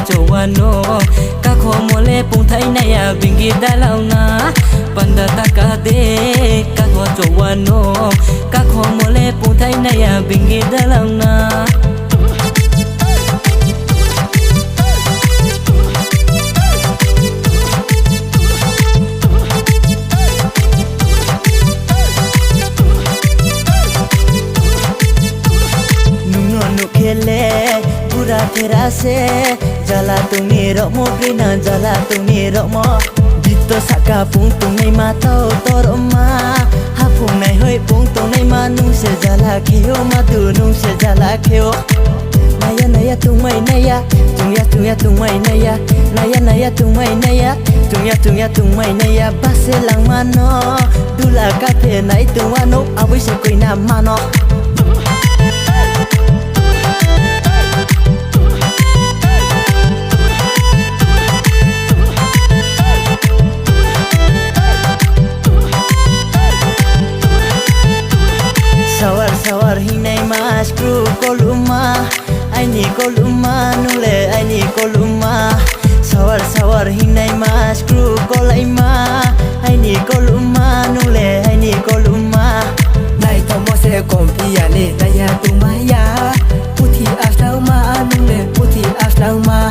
cho wano ka kho mole pung thai na ya bingi dalau na panda taka de ka kho cho wano ka kho mole pung thai na ya bingi dalau na Pura tera se jala tumi romo grina jala tumi romo dito saka pung tungai ma tau toroma ha pung nai hoi pung tungai ma nung se jala kheo ma du nung se jala kheo naya naya tumai naya tumai naya naya naya tumai naya tumai naya base lang mano dula ka the nai tuano abui se koina mano Sawar hinay mas kru koluma Aini koluma nule aini koluma Sawar hinay mas kru kolaima Aini koluma nule aini koluma Nai tomo se kompia le naya tumaya Puthi aslau ma nule puthi aslau ma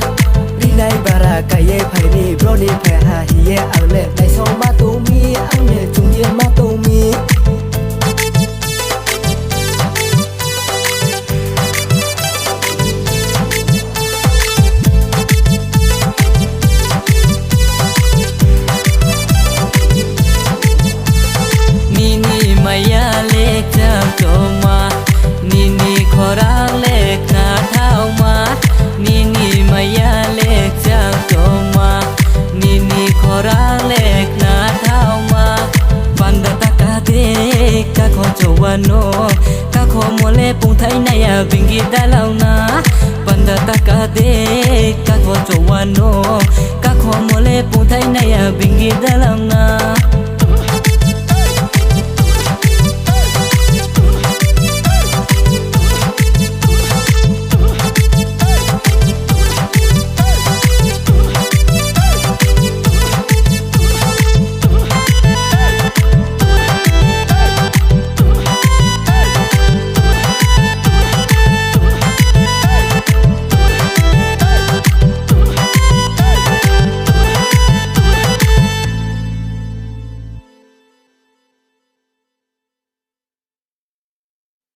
Rinai baraka ye phaini broni pha hiye angle nai so ma tumi angle chungye ma tumi Choma nini khorang lek na thauma nini maya lek chang choma nini khorang lek na thauma panda taka de ka kho chowano ka kho mole pung thai na ya bingi dalau na panda taka de ka kho chowano ka kho mole pung thai na ya bingi dalau na